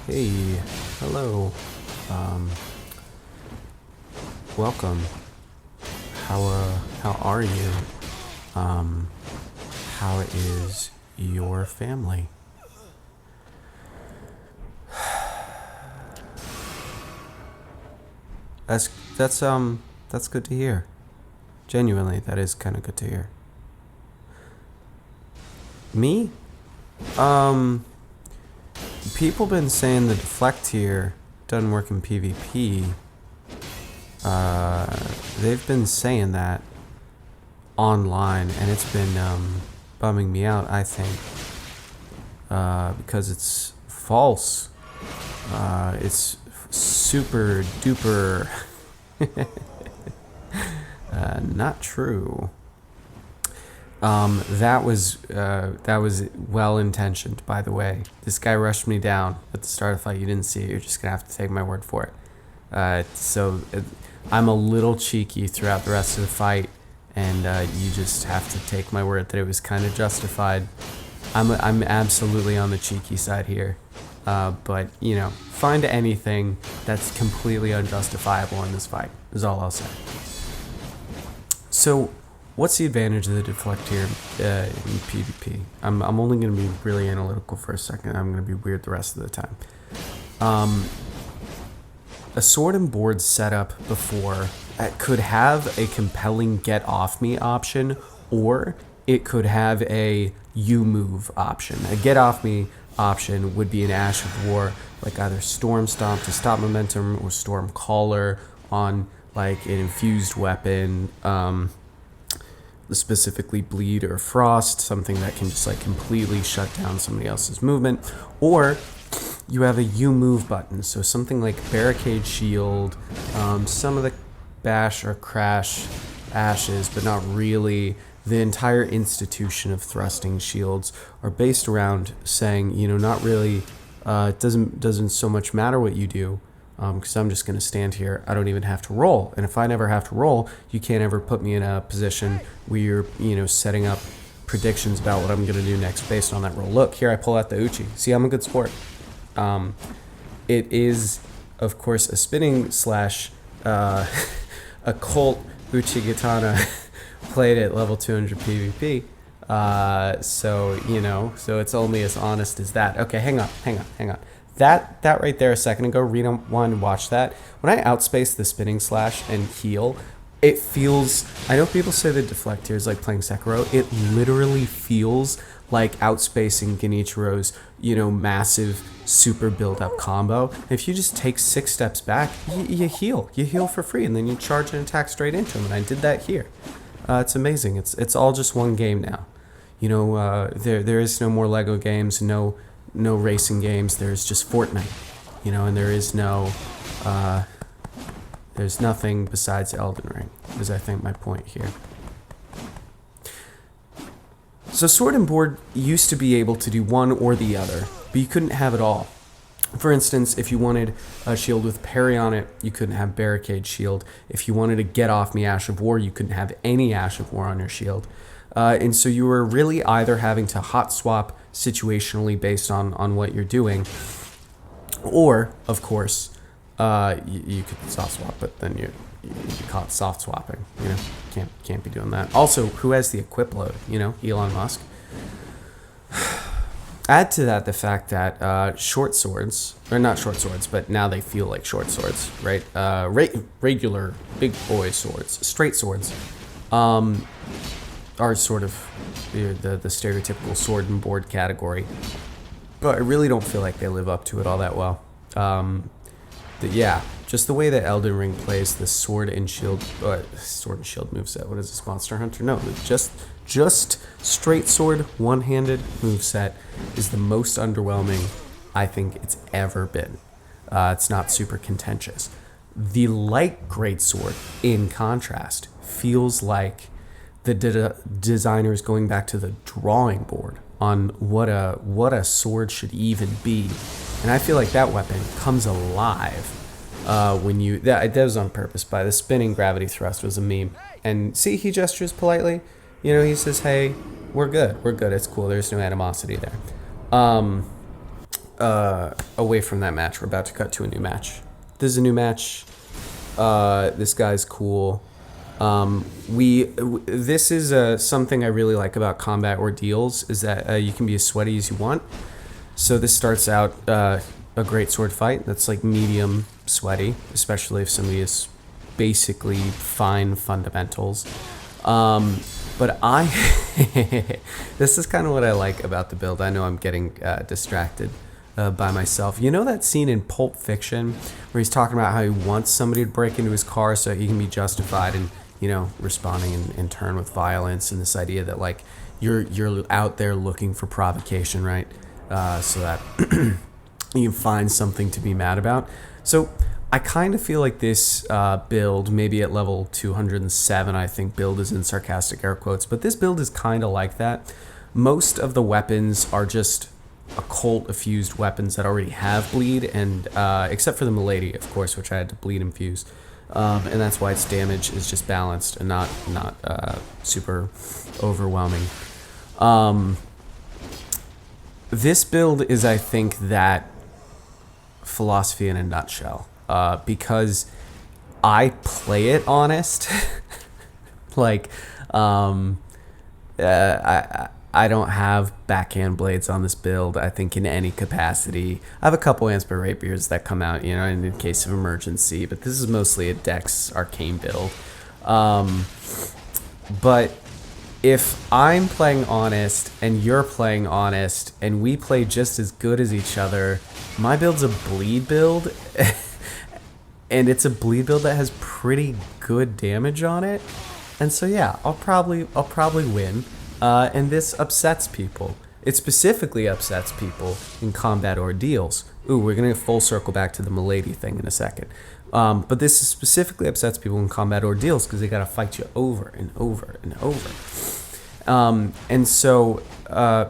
Hey, hello. Um, Welcome. How are you? Um, how is your family? That's that's good to hear. Genuinely, that is kind of good to hear. Me? Um, People been saying the deflect here doesn't work in PvP. Uh, they've been saying that online, and it's been bumming me out. I think because it's false. It's super duper not true. That was well intentioned, by the way. This guy rushed me down at the start of the fight. You didn't see it. You're just gonna have to take my word for it. I'm a little cheeky throughout the rest of the fight, and you just have to take my word that it was kind of justified. I'm absolutely on the cheeky side here, but find anything that's completely unjustifiable in this fight is all I'll say. So, what's the advantage of the deflect here in PvP? I'm only going to be really analytical for a second. I'm going to be weird the rest of the time. A sword and board setup before could have a compelling get off me option, or it could have a you move option. A get off me option would be an Ash of War, like either Storm Stomp to stop momentum or Storm Caller on like an infused weapon, specifically Bleed or Frost, something that can just like completely shut down somebody else's movement. Or you have a you move button, so something like Barricade Shield, some of the bash or crash ashes, but not really. The entire institution of thrusting shields are based around saying, not really, it doesn't so much matter what you do, because I'm just going to stand here. I don't even have to roll, and if I never have to roll, you can't ever put me in a position where you're setting up predictions about what I'm going to do next based on that roll. Look, here I pull out the Uchi. See, I'm a good sport. It is, of course, a spinning slash occult Uchigatana played at level 200 PvP. So it's only as honest as that. Okay, hang on. That right there a second ago, rewind and watch that. When I outspace the spinning slash and heal, it feels, I know people say the deflect here is like playing Sekiro. It literally feels like outspacing Genichiro's, massive super build-up combo. If you just take 6 steps back, you heal. You heal for free, and then you charge and attack straight into him, and I did that here. It's amazing. It's all just one game now. There is no more Lego games, no racing games. There's just Fortnite, and there is there's nothing besides Elden Ring, is I think my point here. So Sword and Board used to be able to do one or the other, but you couldn't have it all. For instance, if you wanted a shield with parry on it, you couldn't have Barricade Shield. If you wanted to get off me Ash of War, you couldn't have any Ash of War on your shield. And so you were really either having to hot swap situationally based on what you're doing, or, of course, you could soft swap, but then you caught soft swapping. Can't be doing that. Also, who has the equip load? Elon Musk. Add to that the fact that short swords, or not short swords, but now they feel like short swords, right? Regular big boy swords, straight swords, are sort of the stereotypical sword and board category. But I really don't feel like they live up to it all that well. Just the way that Elden Ring plays the sword and shield moveset. What is this, Monster Hunter? No, just straight sword, one-handed moveset is the most underwhelming I think it's ever been. It's not super contentious. The light greatsword, in contrast, feels like the designers going back to the drawing board on what a sword should even be, and I feel like that weapon comes alive when that was on purpose. By the spinning gravity thrust was a meme, and see, he gestures politely. He says, "Hey, we're good. It's cool. There's no animosity there." away from that match. We're about to cut to a new match. This is a new match. This guy's cool. This is something I really like about Combat Ordeals, is that you can be as sweaty as you want. So this starts out a great sword fight that's like medium sweaty, especially if somebody is basically fine fundamentals. But this is kind of what I like about the build. I know I'm getting distracted by myself. You know that scene in Pulp Fiction where he's talking about how he wants somebody to break into his car so he can be justified and, you know, responding in turn with violence, and this idea that like you're out there looking for provocation, right? So that you can find something to be mad about. So I kind of feel like this build, maybe at level 207, I think build is in sarcastic air quotes, but this build is kind of like that. Most of the weapons are just occult effused weapons that already have bleed, and except for the Milady, of course, which I had to bleed infuse. And that's why its damage is just balanced and not super overwhelming. This build is, I think, that philosophy in a nutshell. Because I play it honest. Like, I don't have backhand blades on this build, I think, in any capacity. I have a couple Ansper Rapiers that come out, you know, in case of emergency, but this is mostly a Dex Arcane build. But if I'm playing honest and you're playing honest and we play just as good as each other, my build's a bleed build. And it's a bleed build that has pretty good damage on it. And so yeah, I'll probably win. And this upsets people. It specifically upsets people in Combat Ordeals. Ooh, we're gonna full circle back to the Milady thing in a second. But this specifically upsets people in Combat Ordeals because they gotta fight you over and over and over. And so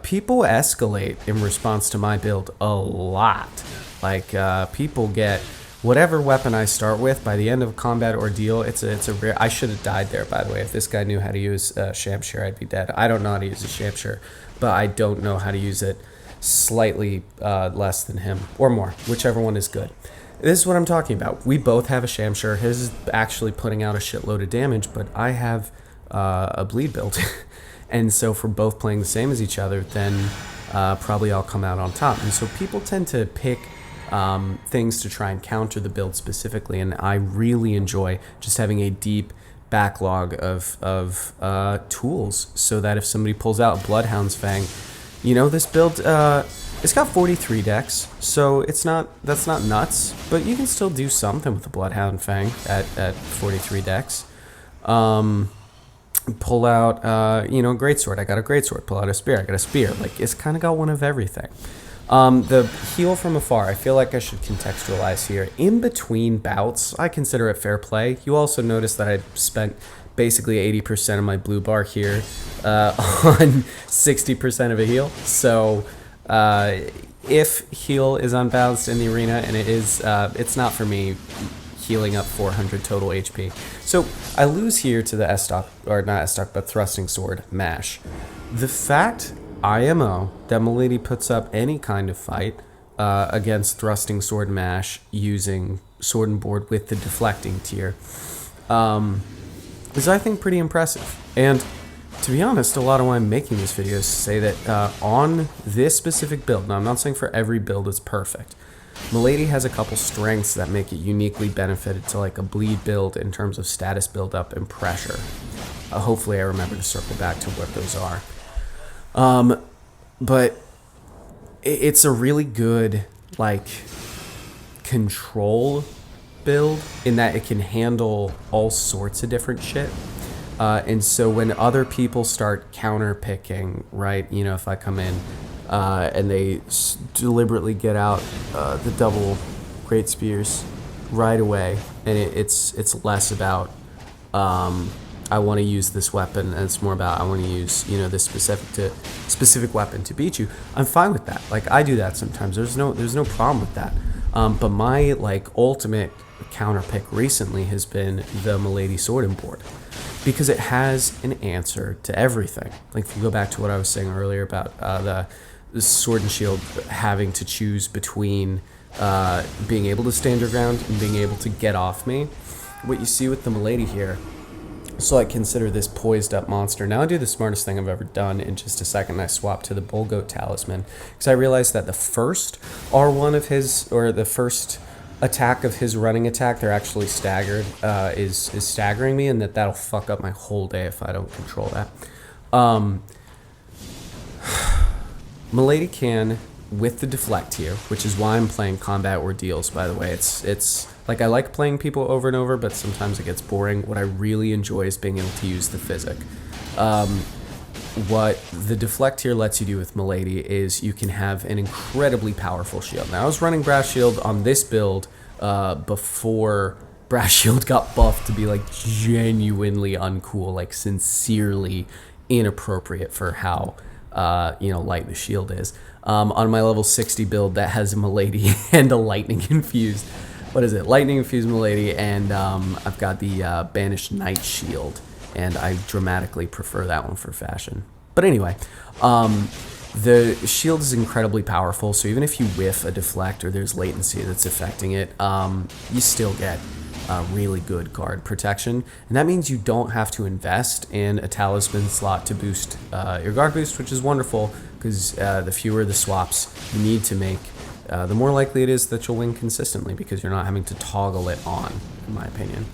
people escalate in response to my build a lot. Like people get whatever weapon I start with by the end of a Combat Ordeal. It's a rare. I should have died there, by the way. If this guy knew how to use Shamshir, I'd be dead. I don't know how to use a Shamshir, but I don't know how to use it slightly less than him or more, whichever one is good. This is what I'm talking about. We both have a Shamshir. His is actually putting out a shitload of damage, but I have a bleed build. And so for both playing the same as each other, then probably I'll come out on top. And so people tend to pick things to try and counter the build specifically, and I really enjoy just having a deep backlog of tools, so that if somebody pulls out Bloodhound's Fang, you know, this build it's got 43 dex, so that's not nuts, but you can still do something with the Bloodhound Fang at 43 dex. Pull out you know, greatsword. I got a greatsword. Pull out a spear. I got a spear. Like, it's kind of got one of everything. The heal from afar, I feel like I should contextualize here. In between bouts, I consider it fair play. You also notice that I spent basically 80% of my blue bar here on 60% of a heal. So if heal is unbalanced in the arena, and it is, it's not for me healing up 400 total HP. So I lose here to the Estoc, or not Estoc, but Thrusting Sword Mash. The fact IMO that Milady puts up any kind of fight against Thrusting Sword Mash using Sword and Board with the deflecting tier is, I think, pretty impressive. And to be honest, a lot of why I'm making this video is to say that on this specific build, now I'm not saying for every build it's perfect, Milady has a couple strengths that make it uniquely benefited to like a bleed build in terms of status build up and pressure. Hopefully I remember to circle back to what those are. But it's a really good, like, control build in that it can handle all sorts of different shit. And so when other people start counter picking, right, you know, if I come in and they deliberately get out the double great spears right away, and it's less about I want to use this weapon, and it's more about I want to use, you know, this specific weapon to beat you, I'm fine with that. Like, I do that sometimes. There's no problem with that. But my, like, ultimate counter pick recently has been the Milady Sword and Board, because it has an answer to everything. Like, if you go back to what I was saying earlier about Sword and Shield having to choose between being able to stand your ground and being able to get off me. What you see with the Milady here, so I consider this poised up monster. Now I do the smartest thing I've ever done in just a second. I swap to the Bullgoat Talisman because I realized that the first R1 of his, or the first attack of his running attack, they're actually staggered, is staggering me, and that'll fuck up my whole day if I don't control that. Milady can, with the deflect here, which is why I'm playing Combat Ordeals, by the way. It's like, I like playing people over and over, but sometimes it gets boring. What I really enjoy is being able to use the physic. What the deflect here lets you do with Milady is you can have an incredibly powerful shield. Now, I was running Brass Shield on this build before Brass Shield got buffed to be like genuinely uncool, like sincerely inappropriate for how light the shield is. On my level 60 build that has a Milady and a lightning infused, lightning infused Milady, and I've got the banished Knight shield, and I dramatically prefer that one for fashion. But anyway, the shield is incredibly powerful, so even if you whiff a deflect or there's latency that's affecting it, you still get really good guard protection, and that means you don't have to invest in a talisman slot to boost your guard boost, which is wonderful, because the fewer the swaps you need to make, the more likely it is that you'll win consistently, because you're not having to toggle it on, in my opinion.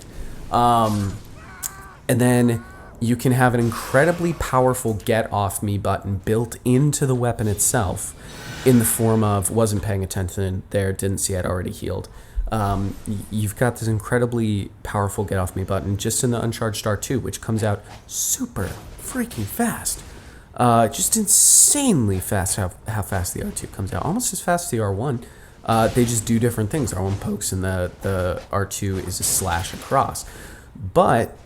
And then you can have an incredibly powerful get off me button built into the weapon itself, in the form of, wasn't paying attention there, didn't see I'd already healed. You've got this incredibly powerful get off me button just in the Uncharged R2, which comes out super freaking fast. Just insanely fast how fast the R2 comes out, almost as fast as the R1. They just do different things. R1 pokes and the R2 is a slash across. But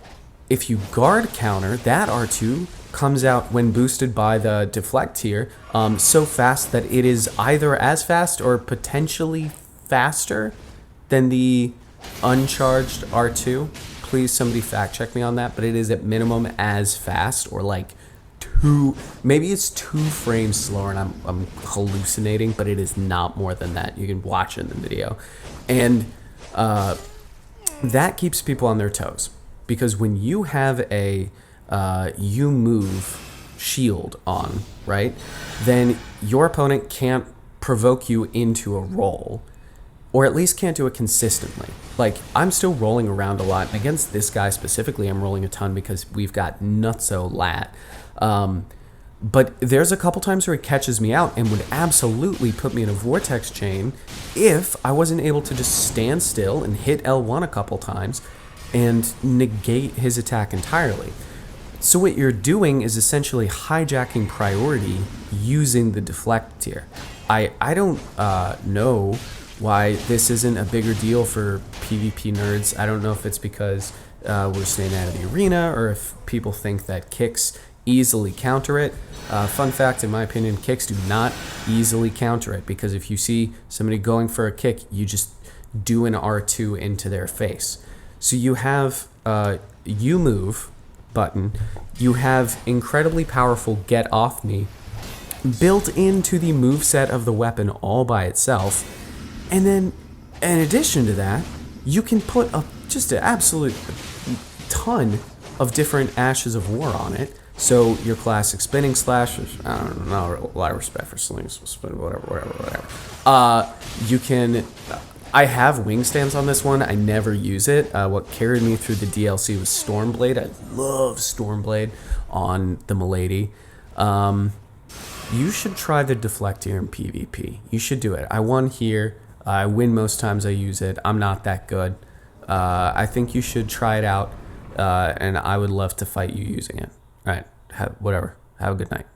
if you guard counter, that R2 comes out when boosted by the deflect here so fast that it is either as fast or potentially faster than the uncharged R2. Please somebody fact check me on that, but it is at minimum as fast, or like maybe it's 2 frames slower, and I'm hallucinating, but it is not more than that. You can watch it in the video. And that keeps people on their toes, because when you have a you move shield on, right, then your opponent can't provoke you into a roll, or at least can't do it consistently. Like, I'm still rolling around a lot. Against this guy specifically, I'm rolling a ton because we've got nutso lat. But there's a couple times where he catches me out and would absolutely put me in a vortex chain if I wasn't able to just stand still and hit L1 a couple times and negate his attack entirely. So what you're doing is essentially hijacking priority using the deflect tier. I don't know why this isn't a bigger deal for PvP nerds. I don't know if it's because we're staying out of the arena, or if people think that kicks easily counter it. Fun fact, in my opinion, kicks do not easily counter it, because if you see somebody going for a kick, you just do an R2 into their face. So you have you move button, you have incredibly powerful get off me built into the moveset of the weapon all by itself. And then, in addition to that, you can put just an absolute ton of different Ashes of War on it. So your classic spinning slash, I don't know, a lot of respect for slings, whatever. You can, I have wing stands on this one. I never use it. What carried me through the DLC was Stormblade. I love Stormblade on the Milady. You should try the deflect here in PvP. You should do it. I won here. I win most times I use it. I'm not that good. I think you should try it out, and I would love to fight you using it. All right, whatever. Have a good night.